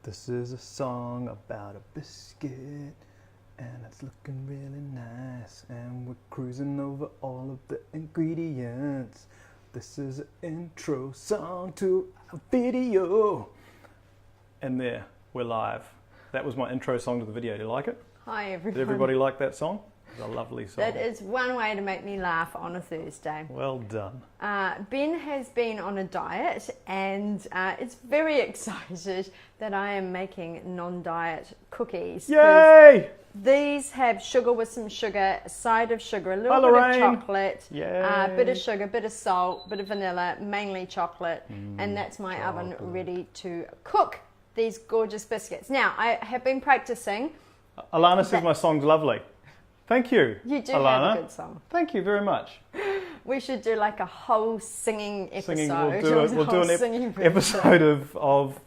This is a song about a biscuit, and it's looking really nice, and we're cruising over all of the ingredients. This is an intro song to a video. And there, we're live. That was my intro song to the video. Do you like it? Hi everyone. Did everybody like that song? It's a lovely song. That is one way to make me laugh on a Thursday. Well done. Ben has been on a diet and is very excited that I am making non-diet cookies. Yay! These have sugar with some sugar, a side of sugar, a little bit of chocolate, bit of sugar, bit of salt, bit of vanilla, mainly chocolate, and that's my oven ready to cook these gorgeous biscuits. Now, I have been practicing. Alana says my song's lovely. Thank you, You do Alana. have a good song. Thank you very much. We should do like a whole singing episode. We'll do an episode of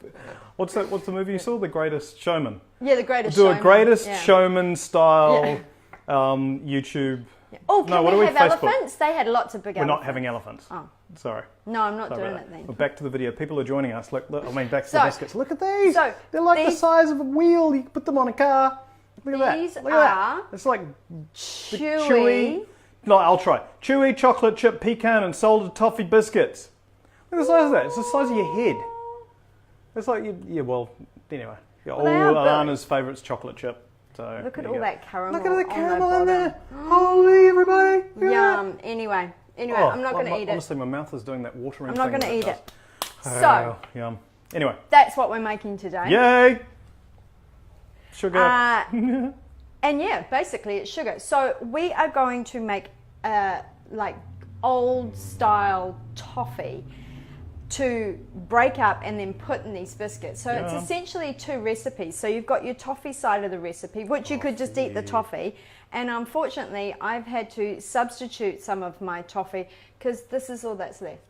what's the movie you saw? The Greatest Showman. Yeah, The Greatest We'll do Showman. a Greatest Showman style YouTube. Yeah. Oh, can what we are we, have Facebook? elephants? They had lots of big elephants. We're not having elephants. Oh. Sorry. No, I'm not Sorry doing about it that. then. Well, back to the video. People are joining us. Look, I mean, back to the biscuits. Look at these. So They're like the these- size of a wheel. You can put them on a car. Look at that. These Look at are that. It's like Chewy. No, I'll try. Chewy chocolate chip pecan and salted toffee biscuits. Look at the size of that. It's the size of your head. It's like, well, anyway. Yeah, all they are big. Alana's favourite's chocolate chip. So Look at there all you go. that caramel. Look at the caramel on in the there. Holy, everybody. Look at Yum. Anyway, that. I'm not going to eat it. Honestly, my mouth is doing that watering I'm thing. not going to eat does. it. Oh, So, yum. Anyway. that's what we're making today. Yay! Sugar. And yeah, basically it's sugar. So we are going to make like old style toffee to break up and then put in these biscuits. So it's essentially two recipes. So you've got your toffee side of the recipe, which you could just eat the toffee. And unfortunately, I've had to substitute some of my toffee because this is all that's left.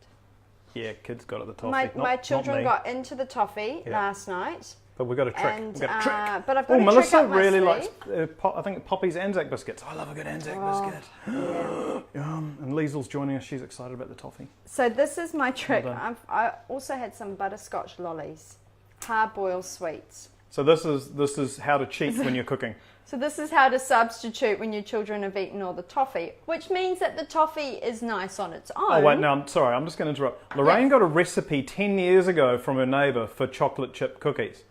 Yeah, kids got at the toffee. My children not me. got into the toffee last night. But we've got a trick. And, We've got a trick. but I've got a Melissa trick up my really sleeve. likes, I think, Poppy's Anzac biscuits. I love a good Anzac biscuit. Yum. And Liesel's joining us. She's excited about the toffee. So this is my trick. Well I also had some butterscotch lollies, hard-boiled sweets. So this is how to cheat when you're cooking. So this is how to substitute when your children have eaten all the toffee, which means that the toffee is nice on its own. Oh wait, no, I'm sorry. I'm just going to interrupt. Lorraine got a recipe 10 years ago from her neighbour for chocolate chip cookies.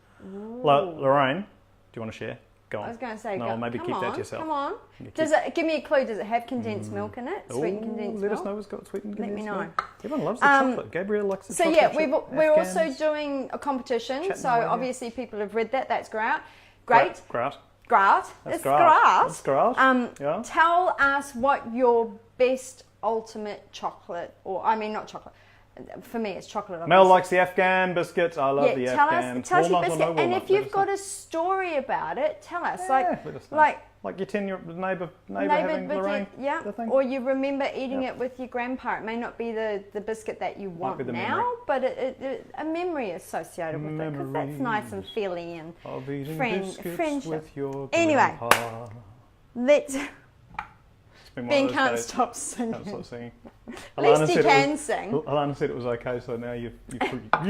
Lorraine, do you want to share? Go on. I was going to say, no, maybe keep that to yourself. Come on. Does it? Give me a clue. Does it have condensed milk in it? Sweetened condensed let milk? us know it's got sweetened Let me condensed know. milk. Everyone loves the chocolate. Gabrielle likes the So chocolate. yeah, we're also doing a competition. Chatting So away, yeah. obviously people have read that. That's great. Great. Grout. Grout. That's It's grout. grout. That's grout. Yeah. Tell us what your best ultimate chocolate, or I mean not chocolate. For me, it's chocolate. Mel obviously. likes the Afghan biscuits. I love the Afghan. Tell us your Walnut or biscuit. no And walnut, if you've let us got know. a story about it, tell us. Yeah, let us know. like your 10-year neighbour having Lorraine. The thing. Or you remember eating it with your grandpa. It may not be the biscuit that you want be the now, memory. but a memory associated with it, because that's nice and feely and Of eating friendship. biscuits with your Anyway. grandpa. let's. It's been one Ben of those can't days. stop singing. Can't stop singing. At least he said it can was- sing. Alana said it was okay, so now you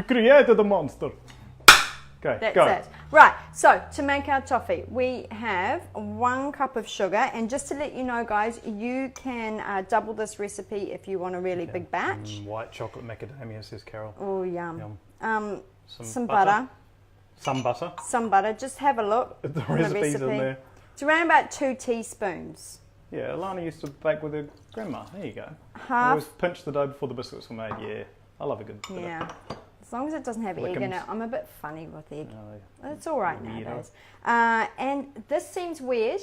created the monster. Okay, That's go. it. Right, so to make our toffee, we have 1 cup of sugar. And just to let you know, guys, you can double this recipe if you want a really big batch. White chocolate macadamia, says Carol. Oh, yum. Yum. Some butter. Some butter. Some butter. Just have a look. The on recipe's in there. It's around about 2 teaspoons. Yeah, Alana used to bake with her grandma. There you go. Half. Always pinch the dough before the biscuits were made. Yeah, I love a good bit of- Yeah. As long as it doesn't have egg in it. Lickums. I'm a bit funny with egg. No, It's all right Weirdo. nowadays. And this seems weird.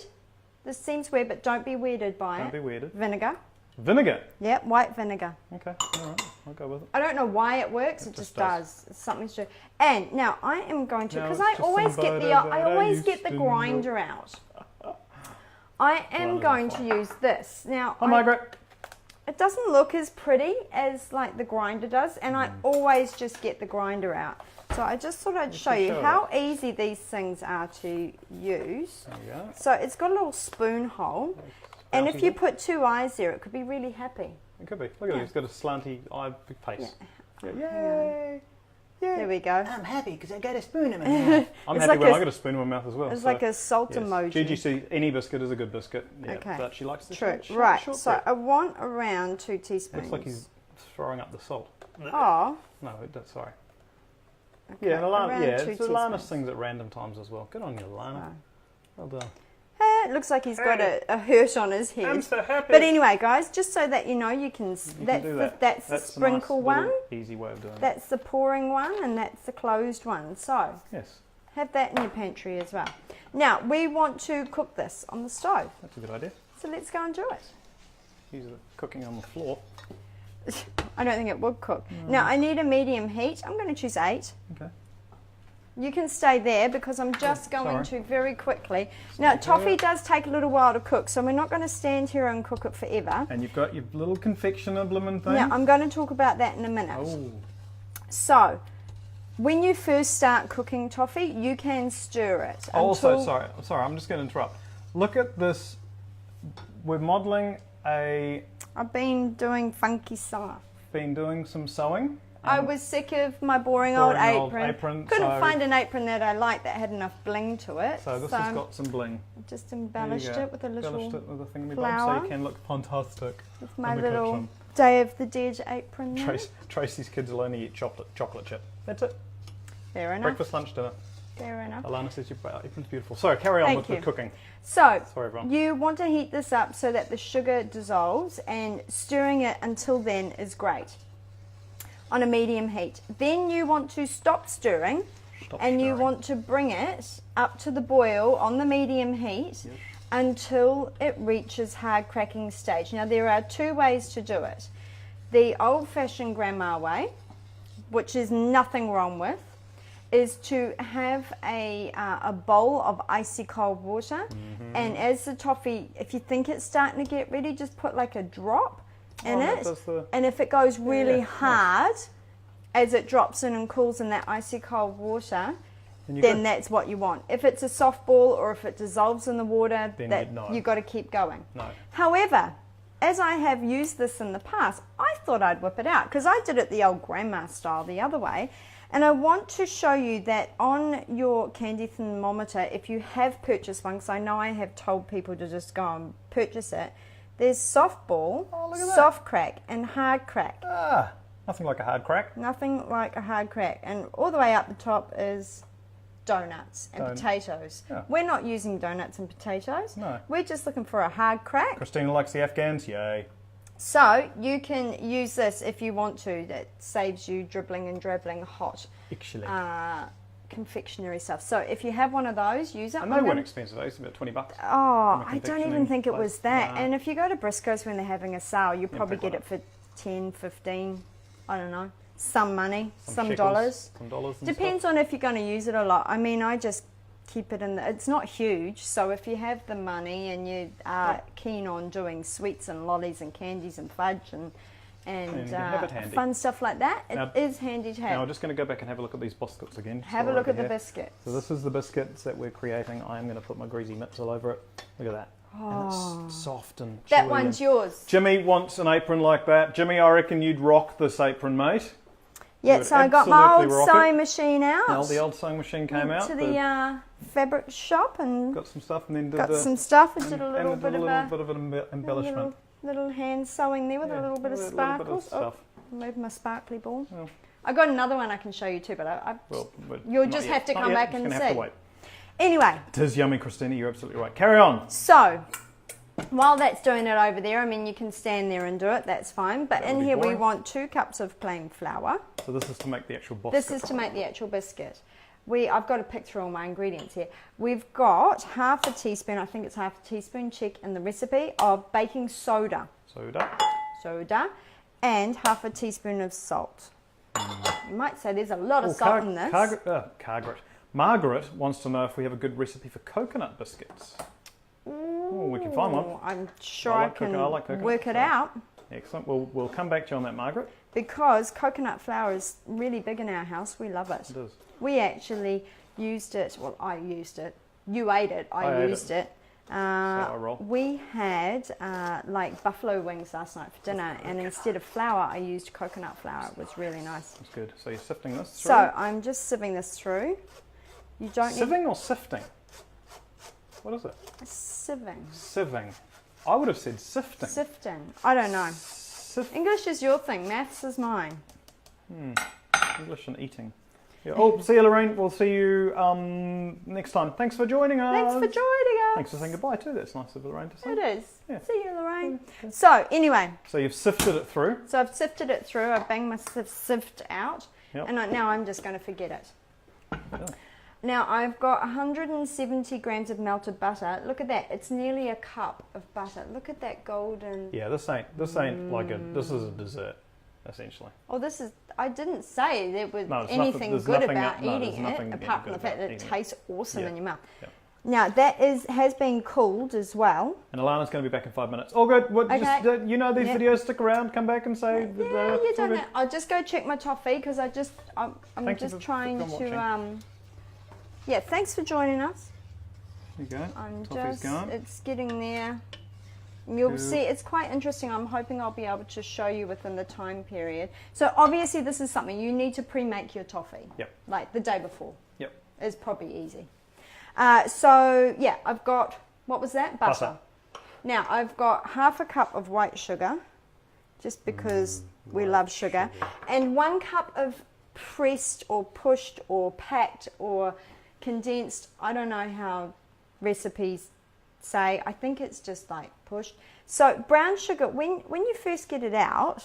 But don't be weirded by don't it. be weirded. Vinegar. Vinegar. Yep, white vinegar. Okay, all right, I'll go with it. I don't know why it works. It just does. It's something to do. And now I am going to, Now because it's I just always some get the butter I that I always used get the to grinder out. I am going to use this now. Hi, Margaret. It doesn't look as pretty as like the grinder does, and I always just get the grinder out. So I just thought I'd show you show how easy these things are to use. There you go. So it's got a little spoon hole, and if you put 2 eyes there, it could be really happy. It could be. Look at it. It's got a slanty eye face. Yeah. Yay! Yeah. There we go. I'm happy because I got a spoon in my mouth. I'm It's happy like when a- I got a spoon in my mouth as well. It's so, like a salt yes. emoji. Gigi, see, any biscuit is a good biscuit. Yeah, Okay. but she likes the True. short Right. short So bit. I want around 2 teaspoons. Looks like he's throwing up the salt. Oh. No, sorry. Okay. Yeah, around 2 Lana teaspoons. sings at random times as well. Good on you, Lana. Well done. It looks like he's got a hurt on his head. I'm so happy. But anyway, guys, just so that you know, you can. You That's can do the, that. that's the a nice sprinkle one. little easy way of doing it. That's the pouring one, and that's the closed one. So Yes, have that in your pantry as well. Now we want to cook this on the stove. that's a good idea. So let's go and do it. He's cooking on the floor. I don't think it would cook. Now I need a medium heat. I'm going to choose 8. Okay. You can stay there because I'm just going sorry. to very quickly. Now, toffee does take a little while to cook, so we're not going to stand here and cook it forever. And you've got your little confectioner bloomin' thing. Now, I'm going to talk about that in a minute. Oh, So, when you first start cooking toffee, you can stir it. also, until- sorry, I'm just going to interrupt. Look at this. We're modelling I've been doing funky stuff. been doing some sewing. I was sick of my boring old apron. Couldn't so- find an apron that I liked that had enough bling to it. So this has got some bling. just There you embellished go. it with a little Embellished it with a thingamabob flower. so you can look fantastic. with my in the little kitchen. Day of the Dead apron there. Tracy's kids will only eat chocolate chip. That's it. Fair enough. Breakfast, lunch, dinner. Fair enough. Alana says your apron's beautiful. So carry on Thank with you. the cooking. So, Sorry, everyone. you want to heat this up so that the sugar dissolves, and stirring it until then is great on a medium heat. Then you want to stop stirring, and you want to bring it up to the boil on the medium heat until it reaches hard cracking stage. Now, there are 2 ways to do it. The old-fashioned grandma way, which is nothing wrong with, is to have a bowl of icy cold water, and as the toffee, if you think it's starting to get ready, just put like a drop in it, and if it goes really hard as it drops in and cools in that icy cold water, then that's what you want. If it's a soft ball or if it dissolves in the water, then you've got to keep going. No. However, as I have used this in the past, I thought I'd whip it out because I did it the old grandma style the other way. And I want to show you that on your candy thermometer, if you have purchased one, because I know I have told people to just go and purchase it, there's soft ball, soft crack, and hard crack. Ah, nothing like a hard crack. Nothing like a hard crack. And all the way up the top is donuts and potatoes. Yeah. We're not using donuts and potatoes. No. We're just looking for a hard crack. Christina likes the Afghans. Yay. So you can use this if you want to. That saves you dribbling and drabbling hot Excellent. confectionery stuff. So if you have one of those, use it. And they weren't expensive. They used to be about $20. Oh, I don't even think it was that. Nah. And if you go to Briscoe's when they're having a sale, you probably pick get one it for 10, 15, I don't know, some money, some shekels, dollars. Some dollars. And Depends on if you're going to use it a lot. I mean, I just keep it in it's not huge, so if you have the money and you are keen on doing sweets and lollies and candies and fudge and you can have it handy. fun stuff like that, it is handy to have. Now I'm just going to go back and have a look at these biscuits again. Have a look at the biscuits. So this is the biscuits that we're creating. I'm going to put my greasy mitts all over it. Look at that. And it's soft and chewy. That one's yours. Jimmy wants an apron like that. Jimmy, I reckon you'd rock this apron, mate. Yeah, would so I got my old absolutely rock it. sewing machine out. Now the old sewing machine came out. to the fabric shop and got some stuff and then did got some stuff and did a and little did bit of an embellishment. little hand sewing there with a little bit of sparkles. Stuff. Move my sparkly ball. Well, I got another one I can show you too, but but you'll not just yet. have to Not come yet. back Just and gonna have see. to wait. Anyway, It is yummy, Christina. You're absolutely right. Carry on. so while that's doing it over there, I mean, you can stand there and do it, that's fine. But That in would be here we boring. want 2 cups of plain flour. So this is to make the actual biscuit. This is to make the actual biscuit. I've got to pick through all my ingredients here. We've got half a teaspoon, I think it's half a teaspoon, check in the recipe, of baking soda, and half a teaspoon of salt. You might say there's a lot of salt in this. Margaret wants to know if we have a good recipe for coconut biscuits. Oh, we can find one. I'm sure I I like can coconut, work it so- out. Excellent. We'll come back to you on that, Margaret. Because coconut flour is really big in our house. We love it. It is. We actually used it. Well, I used it. You ate it. I used it. Sour roll. We had like buffalo wings last night for dinner, and instead of flour, I used coconut flour. It was really nice. That's good. So you're sifting this through? So I'm just sieving this through. You don't Sieving or sifting? What is it? Sieving. Sieving. I would have said sifting. Sifting. I don't know. English is your thing. Maths is mine. English and eating. Yeah. Oh, see you, Lorraine. We'll see you next time. Thanks for joining us. Thanks for joining us. Thanks for saying goodbye too. That's nice of Lorraine to say. It is. Yeah. See you, Lorraine. So anyway. So you've sifted it through. So I've sifted it through. I've banged my sift out. Yep. And now I'm just going to forget it. Yeah. Now I've got 170 grams of melted butter. Look at that. It's nearly a cup of butter. Look at that golden. Yeah, this ain't like this is a dessert, essentially. Oh, this is. I didn't say there was No, anything there's good nothing about that- no, eating there's it, nothing apart from good the fact about that it eating it. tastes awesome Yeah. in your mouth. Yeah. Now that has been cooled as well. And Alana's going to be back in 5 minutes. All good. What, Okay. just, you know these Yeah. videos. Stick around. Come back and say. Yeah, you it's all don't good. know. I'll just go check my toffee because I'm Thank you just for trying watching. to. Yeah, thanks for joining us. There you go. I'm Toffee's just. gone. It's getting there. You'll Good. see. It's quite interesting. I'm hoping I'll be able to show you within the time period. So obviously, this is something you need to pre-make your toffee. Yep. Like the day before. Yep. It's probably easy. So yeah, I've got, what was that? Butter. Now I've got half a cup of white sugar, just because we love sugar, and 1 cup of pressed or pushed or packed or condensed. I don't know how recipes say. I think it's just like pushed. So brown sugar, when you first get it out,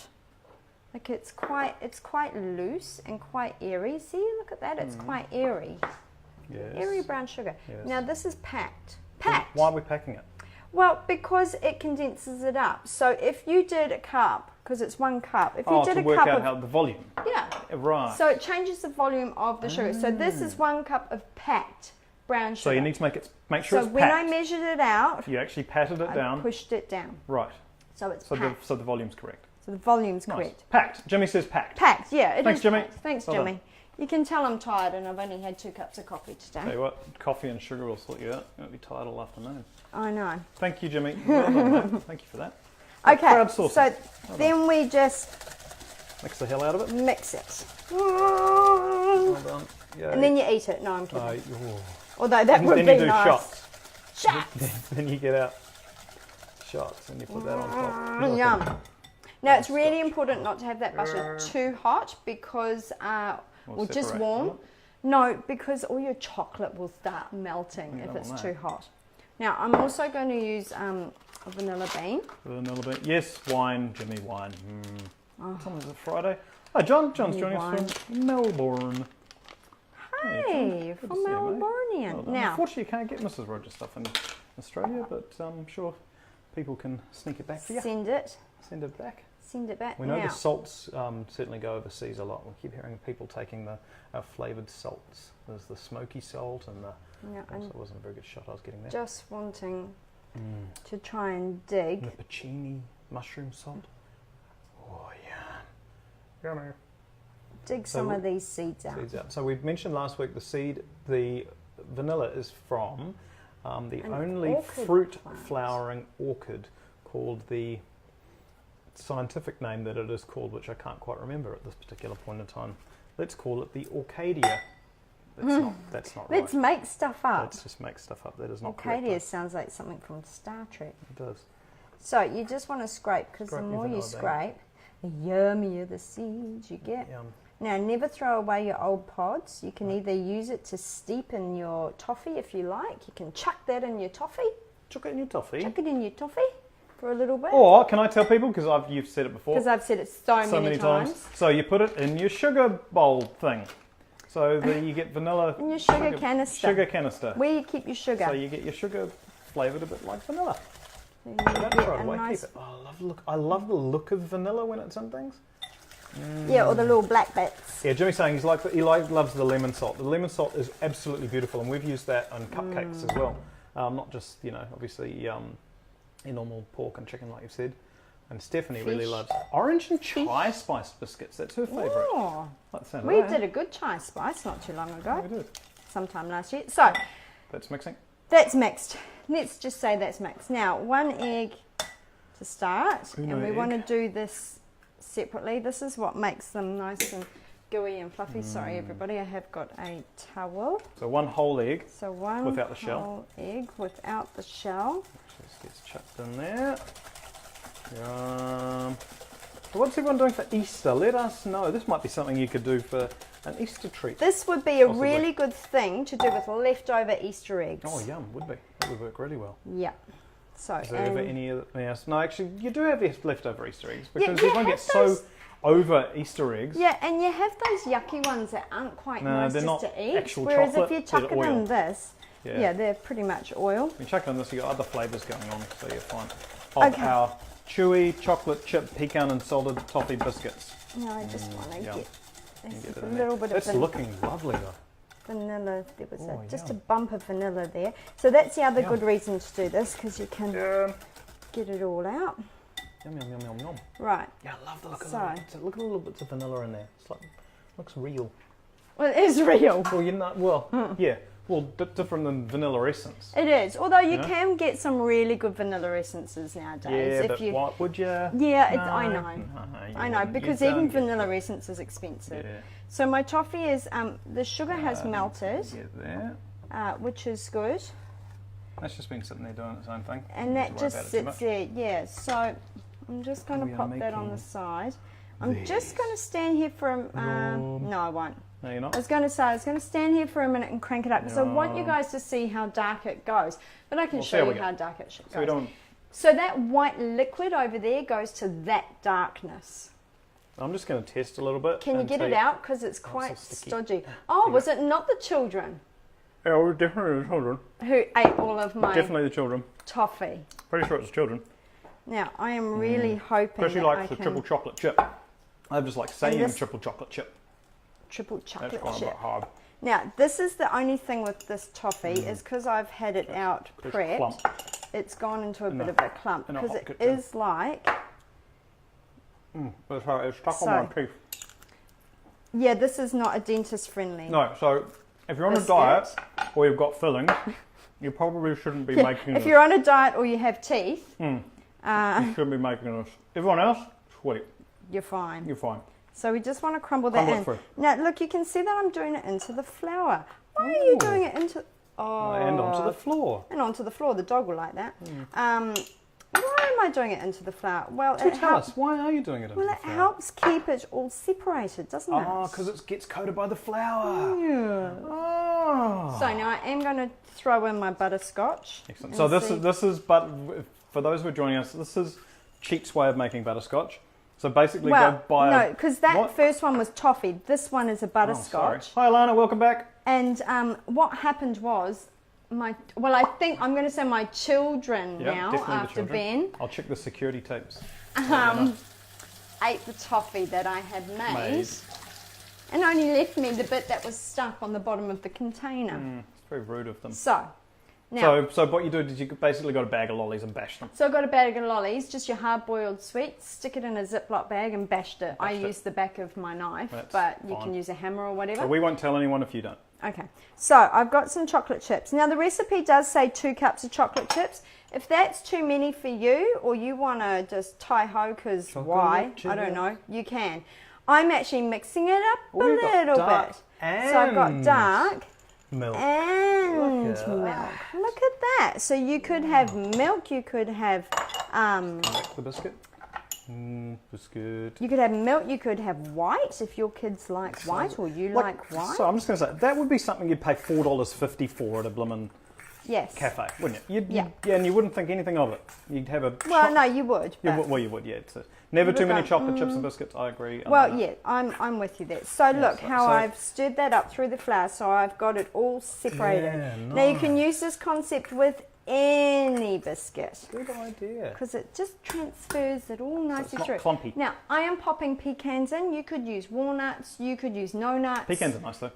like it's quite loose and quite airy. See, look at that. It's quite airy. Yes. Airy brown sugar. Yes. Now this is packed. Packed. Why are we packing it? Well, because it condenses it up. So if you did a cup, because it's 1 cup, if you did to a work cup out of how the volume. yeah, Right. so it changes the volume of the sugar. So this is 1 cup of packed brown sugar. So you need to make sure so it's when packed. I measured it out, You actually patted it I down. pushed it down. Right. So it's So packed. the volume's correct. So the volume's Nice. correct. Packed. Jimmy says packed. Packed, yeah. It Thanks, is Jimmy. packed. Thanks, Well Jimmy. done. You can tell I'm tired and I've only had 2 cups of coffee Tell today. you what, coffee and sugar will sort you out. You'll be tired all afternoon. I know. Thank you, Jimmy. Well done, mate. Thank you for that. Okay, Crowdsourcing. so then we just Mix the hell out of it. mix it. Well done. Yay. And then you eat it. No, I'm kidding. Oh. Although that would Then be you do nice. shots. Shots. Then you get out shots and you put that on top. You're like Yum. a- Now it's really important not to have that butter too hot because, Will or just separate, warm. won't it? No, because all your chocolate will start melting You if don't it's want too that. hot. Now I'm also going to use a vanilla bean. Vanilla bean. Yes, wine, Jimmy, wine. Is it Friday? Oh, John's joining wine. us from Melbourne. Hey, Good to from see you, mate. Melbourne. Well done. Now, Unfortunately, you can't get Mrs. Rogers stuff in Australia, but I'm sure people can sneak it back for you. send it Send it back. back. We know now, the salts certainly go overseas a lot. We keep hearing people taking the flavoured salts. There's the smoky salt and the... yeah, Also, I'm it wasn't a very good shot I was getting there. just wanting to try and dig. And the Pecini mushroom salt. Oh, yeah. Yummy. Dig So some of these seeds out. Seeds out. So we mentioned last week the vanilla is from the An only orchid fruit plant. flowering orchid called the scientific name that it is called, which I can't quite remember at this particular point in time. Let's call it the Orchidia. That's not right. Let's make stuff up. Let's just make stuff up. That is not correct. Arcadia sounds like something from Star Trek. It does. So you just want to scrape because the Scrape your more you vanilla bean. scrape, the yummier the seeds you get. Yum. Now, never throw away your old pods. You can either use it to steep in your toffee if you like. You can chuck that in your toffee. Chuck it in your toffee. Chuck it in your toffee for a little bit. Or can I tell people, because you've said it before, Because I've said it so many times. So you put it in your sugar bowl thing. So that you get vanilla. In your sugar canister. Sugar canister. Where you keep your sugar. So you get your sugar flavoured a bit like vanilla. You Don't get throw it a away. nice- Keep it. Oh, I love the look of vanilla when it's in things. Yeah, or the little black bits. Yeah, Jimmy's saying he loves the lemon salt. The lemon salt is absolutely beautiful, and we've used that on cupcakes as well. Not just obviously your normal pork and chicken, like you've said. And Stephanie really Fish. loves orange and chai spice biscuits. That's her favourite. Oh, Like the sound of we that. did a good chai spice not too long Yeah, ago. we did. Sometime last year. So, That's mixing. That's mixed. Let's just say that's mixed. Now, 1 egg to start, and we want to do this separately. This is what makes them nice and gooey and fluffy. Sorry, everybody, I have got a towel. So 1 whole egg. So 1 without the shell. whole egg without the shell. Just gets chucked in there. So what's everyone doing for Easter? Let us know. This might be something you could do for an Easter treat. This would be a really good thing to do with leftover Easter eggs. Oh, yum, would be. That would work really well. Yeah. So, is there ever anything else? No, actually, you do have leftover Easter eggs because you everyone gets those, so over Easter eggs. Yeah, and you have those yucky ones that aren't quite nice they're just not to eat. actual Whereas chocolate, if you chuck it in this, yeah, they're pretty much oil. You chuck it in this, you've got other flavours going on, so you're fine. Of our chewy chocolate chip pecan and salted toffee biscuits. No, I just want to get a in little bit of It's looking lovely though. Vanilla. There was just a bump of vanilla there. So that's the other good reason to do this, because you can get it all out. Yum, yum, yum, yum, yum. Right. Yeah, I love the look of it. Look at the little bits of vanilla in there. It's like, looks real. Well, it is real. Well, yeah. Well, different than vanilla essence. It is. Although you can get some really good vanilla essences nowadays. Yeah, but what would you? Yeah, no, I know. No, I know, because even vanilla essence is expensive. Yeah. So my toffee is, the sugar has melted, Get there. which is good. That's just been sitting there doing its own thing. And that just sits there, yeah. So I'm just going to pop that on the side. I'm just going to stand here for no, I won't. No, you're not? I was going to say, I was going to stand here for a minute and crank it up, because I want you guys to see how dark it goes. But I can show you how dark it goes. So that white liquid over there goes to that darkness. I'm just going to test a little bit. Can you get it out? Because it's quite stodgy. Oh, was it not the children? Yeah, it was definitely the children. Who ate all of my Definitely the children. Toffee. Pretty sure it's the children. Now, I am really hoping Especially like the triple chocolate chip. I just like saying triple chocolate chip. Triple chocolate chip. That's quite hard. Now, this is the only thing with this toffee is because I've had it out prepped, it's gone into a bit of a clump, because it is like... It's stuck on my teeth. Yeah, this is not a dentist friendly. No, so if you're on a diet or you've got fillings, you probably shouldn't be making this. If you're on a diet or you have teeth, you shouldn't be making this. Everyone else, sweet. You're fine. You're fine. So we just want to crumble that in. Now, look, you can see that I'm doing it into the flour. Why are you doing it into... Oh, and onto the floor. And onto the floor. The dog will like that. Why am I doing it into the flour? Well, tell us, why are you doing it into the flour? Well, it helps keep it all separated, doesn't it? Oh, because it gets coated by the flour. Yeah. Oh. So now I am going to throw in my butterscotch. Excellent. So this is, but for those who are joining us, this is Cheat's way of making butterscotch. So basically go buy no, because that first one was toffee. This one is a butterscotch. Hi, Alana, welcome back. And what happened was, I think I'm going to say my children now, after Ben. I'll check the security tapes. Ate the toffee that I had made. And only left me the bit that was stuck on the bottom of the container. It's very rude of them. So what you do is you basically got a bag of lollies and bash them. So I got a bag of lollies, just your hard-boiled sweets, stick it in a Ziploc bag and bashed it. I used the back of my knife, but you can use a hammer or whatever. So we won't tell anyone if you don't. Okay, so I've got some chocolate chips. Now the recipe does say 2 cups of chocolate chips. If that's too many for you, or you want to just tie-ho, because why? I don't know, you can. I'm actually mixing it up a little bit. So I've got dark milk and milk. Look at that. So you could have milk, you could have the biscuit. Biscuit. You could have milk, you could have white if your kids like white, or you like white. So I'm just going to say, that would be something you'd pay $4.50 for at a bloomin' cafe, wouldn't you? And you wouldn't think anything of it. You'd have a... Well, no, you would. Well, you would, yeah. Never too many chocolate chips and biscuits, I agree. Well, yeah, I'm with you there. So look how I've stirred that up through the flour, so I've got it all separated. Yeah, nice. Now you can use this concept with any biscuit. Good idea. Because it just transfers it all nicely through. It's not clumpy. Now, I am popping pecans in. You could use walnuts, you could use no nuts. Pecans are nice though.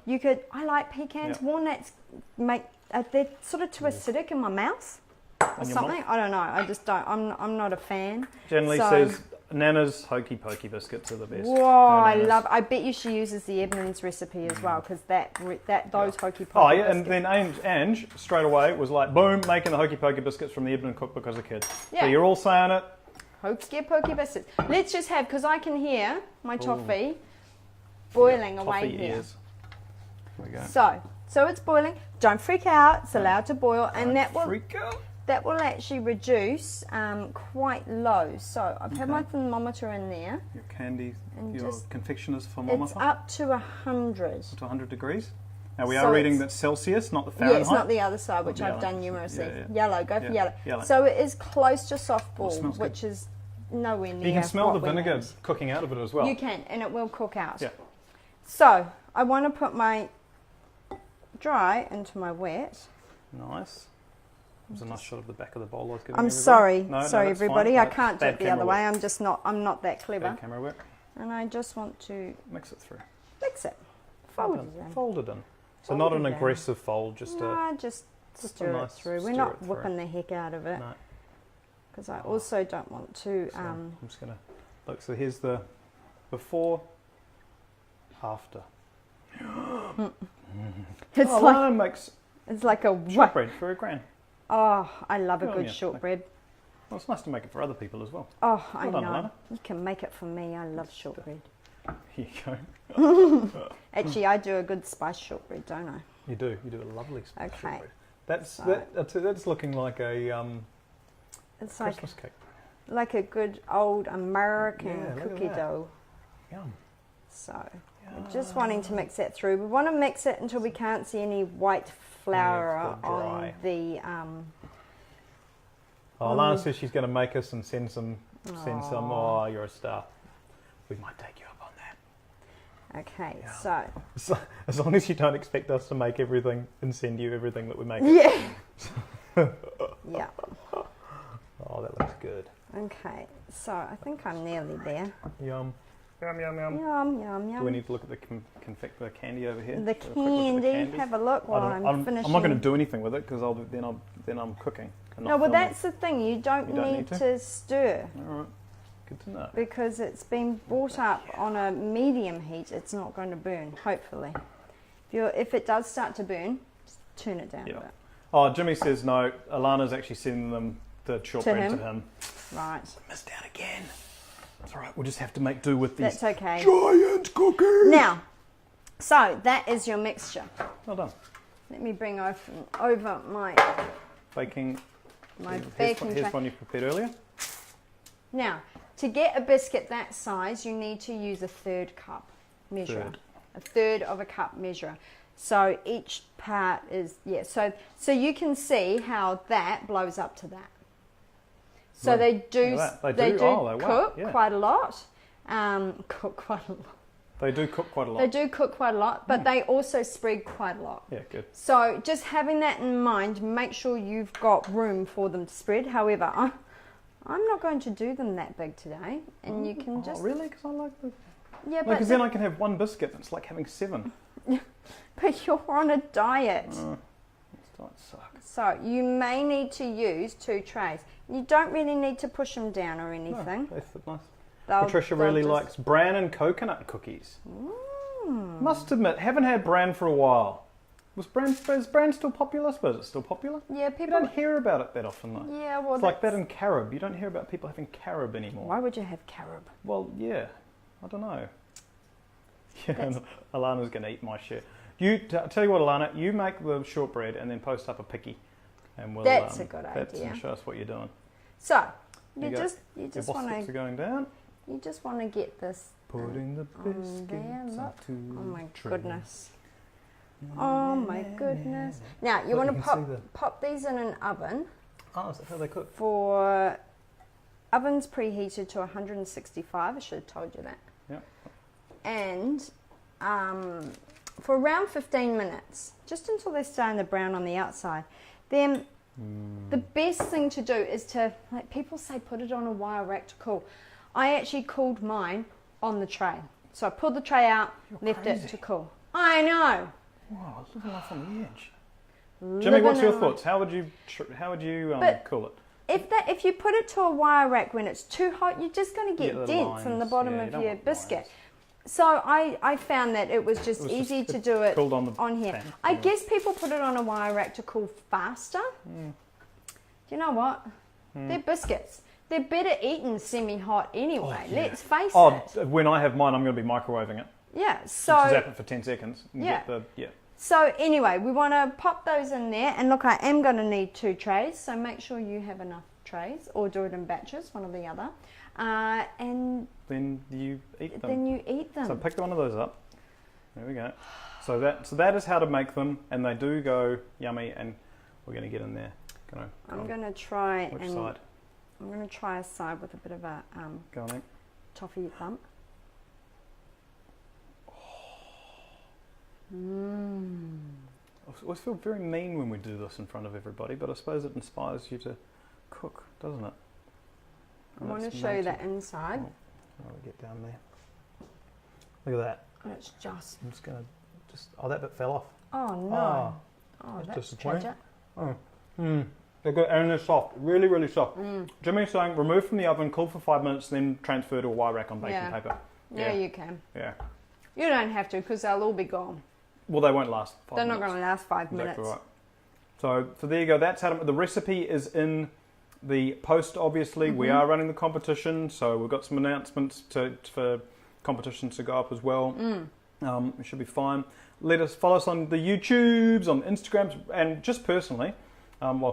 I like pecans. Yep. Walnuts make, they're sort of too acidic in my mouth or something. I don't know. I just don't, I'm not a fan. Generally says Nana's Hokey Pokey biscuits are the best. Whoa, I love. I bet you she uses the Edmonds recipe as well, because those Hokey Pokey. Oh yeah, biscuits. and then Ange straight away was like, boom, making the Hokey Pokey biscuits from the Edmund cookbook as a kid. Yeah. So you're all saying it. Hokey Pokey biscuits. Let's just have, because I can hear my toffee boiling away toffee here. ears. There we go. So it's boiling. Don't freak out. It's allowed to boil, and that will Freak out. that will actually reduce quite low. So I've had my thermometer in there. Your candy, And your just- confectioner's It's thermometer up to 100. to 100 degrees. Now we So are reading it's- that Celsius, not the Fahrenheit. Yeah, it's not the other side, which the I've other. done numerously. Yeah. Yellow, go for Yeah, yellow. yellow. So it is close to soft ball, smells good. which is nowhere near. You can smell the what we vinegar need. cooking out of it as well. You can, and it will cook out. Yeah. So I want to put my dry into my wet. Nice. There's a nice shot of the back of the bowl I was giving I'm everybody. sorry, No, sorry that's everybody. fine. I No, can't do bad it the other camera way. work. I'm not that clever. Bad camera work. And I just want to Mix it through. mix it, fold Fold it in. Fold it in. So Fold not it an in. aggressive fold, just a... No, just just a stir it nice through. We're stir not it through. whipping the heck out of it, No. because I also don't want to. So I'm just going to... Look, so here's the before, after. It's Oh, like Lana makes it's like a shortbread for a gran. Oh, I love a Oh, good yeah. shortbread. Well, it's nice to make it for other people as well. Oh, I Well done, know. Alana. You can make it for me. I love shortbread. Here you go. Actually, I do a good spice shortbread, don't I? You do a lovely Okay. shortbread. That's So- that's looking like a It's like Christmas cake. a good old American Yeah, look at cookie that. dough. Yum. So we're just wanting to mix that through. We want to mix it until we can't see any white flour Yeah, it's on dry. the. Oh, Lana says she's going to make us and send some. Aw. Oh, you're a star. We might take you up on that. Okay, Yeah. so As long as you don't expect us to make everything and send you everything that we make. yeah, yeah. Oh, that looks good. Okay, so I think I'm nearly there. Yum. Yum, yum, yum. Yum yum Do we yum. need to look at the the candy over here? The Have a quick look at candy. Have a look while I'm finishing. I'm not going to do anything with it because then I'm cooking. And No, not well, filming. that's the thing. You don't You don't need need to? to stir, All right. Good to know. because it's been brought up on a medium heat. It's not going to burn, hopefully. If it does start to burn, just turn it down Yeah. a bit. Oh, Jimmy says no. Alana's actually sending them the shortbread to him? him. Right, Missed out again. It's all right. We'll just have to make do with these that's okay. giant cookies. Now, so that is your mixture. Well done. Let me bring over my Baking. baking Here's tray. one you prepared earlier. Now, to get a biscuit that size, you need to use a third cup measure. A third of a cup measure. So each part is, yeah, so you can see how that blows up to that. So Right. they do, Look at that. they They do. do Oh, they wow, cook yeah. quite a lot. Cook quite a lot. They do cook quite a lot. They do cook quite a lot, but they also spread quite a lot. Yeah, good. So just having that in mind, make sure you've got room for them to spread. However, I'm not going to do them that big today, and you can just really? Because I like the. yeah, No, but because then I can have one biscuit. And it's like having 7. but you're on a diet, That suck. so you may need to use 2 trays. You don't really need to push them down or anything. No, they fit nice. They'll- Patricia they'll really just- likes bran and coconut cookies. Must admit, haven't had bran for a while. Is bran still popular? I suppose it's still popular. Yeah, You people. don't hear about it that often though. Yeah, well, It's like that that's- in carob. You don't hear about people having carob anymore. Why would you have carob? Well, yeah. I don't know. Yeah, That's- Alana's going to eat my shit. Tell you what, Alana, you make the shortbread and then post up a picky. And we'll, That's a good that's idea. And show us what you're doing. So You you go. just Your want biscuits are to going down. get this. Putting the on there, biscuits look. onto Oh my the tray. goodness. Oh my goodness. Now you Look, want you to can see pop these in an oven Oh, is that how they cook? for ovens preheated to 165. I should have told you that. Yeah. And for around 15 minutes, just until they're starting to brown on the outside. Then the best thing to do is to, like people say, put it on a wire rack to cool. I actually cooled mine on the tray. So I pulled the tray out, left it crazy. to cool. I know. Wow, living life on the edge. Jimmy, what's your thoughts? How would you But cool it? if you put it to a wire rack when it's too hot, you're just going to get the dents in the lines. bottom Yeah, you of don't your want biscuit. lines. So I found that it was just easy to do it cooled on here. pan. I guess people put it on a wire rack to cool faster. Do you know what? They're biscuits. They're better eaten semi-hot anyway. Let's face it. When I have mine, I'm going to be microwaving it. Yeah. So Just zap it for 10 seconds. And Yeah. get So anyway, we want to pop those in there. And look, I am going to need 2 trays. So make sure you have enough trays or do it in batches, one or the other. And Then you eat them. then you eat them. So pick one of those up. There we go. So that is how to make them, and they do go yummy. And we're going to get in there. I'm going to try Which and side? I'm going to try a side with a bit of a Go on then. toffee bump. I always feel very mean when we do this in front of everybody, but I suppose it inspires you to cook, doesn't it? I And want to it's show you made the inside. How do we get down there? Look at that. And it's just. I'm just going to oh, that bit fell off. Oh no. Oh, that's that's disappointing. tragic. They're good, and they're soft, really, really soft. Jimmy's saying remove from the oven, cool for 5 minutes, then transfer to a wire rack on baking paper. Yeah, you can. Yeah. You don't have to because they'll all be gone. Well, they won't last 5 They're minutes. not going to last 5 minutes. Exactly right. So there you go. That's how to, the recipe is in the post. Obviously, we are running the competition, so we've got some announcements for competitions to go up as well. It should be fine. Follow us on the YouTubes, on Instagrams, and just personally, while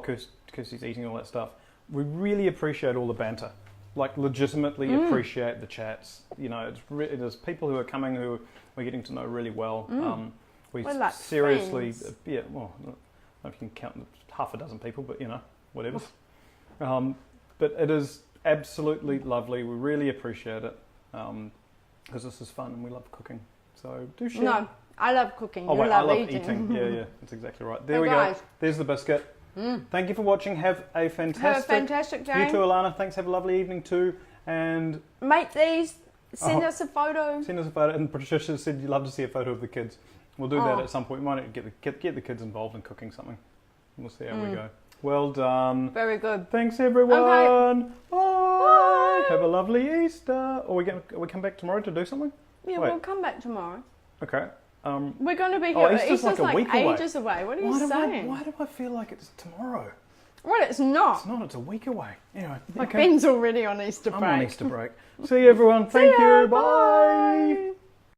Kirsty's eating all that stuff, we really appreciate all the banter. Like, legitimately appreciate the chats. You know, it is people who are coming who we're getting to know really well. We We're like seriously, friends. yeah. Well, I don't know if you can count half a dozen people, but you know, whatever. But it is absolutely lovely. We really appreciate it because this is fun and we love cooking. So do share. No, I love cooking. Oh You wait, love I love eating. Yeah, that's exactly right. There So we guys. go. There's the biscuit. Thank you for watching. Have a fantastic, Have a fantastic day. You too, Alana. Thanks. Have a lovely evening too. And Make these. Send Oh. us a photo. send us a photo. And Patricia said you'd love to see a photo of the kids. We'll do that Oh. at some point. We might get the kids involved in cooking something. We'll see how we go. Well done. Very good. Thanks everyone. Bye. Have a lovely Easter. Or we come back tomorrow to do something? Yeah, Wait. we'll come back tomorrow. Okay. We're going to be Oh, here. Easter's like a week away. ages away. What are you saying? Why do I feel like it's tomorrow? Well, it's not. It's not. It's a week away. Anyway. Like Ben's already on Easter break. I'm on Easter break. See you everyone. Thank ya, you. Bye. bye.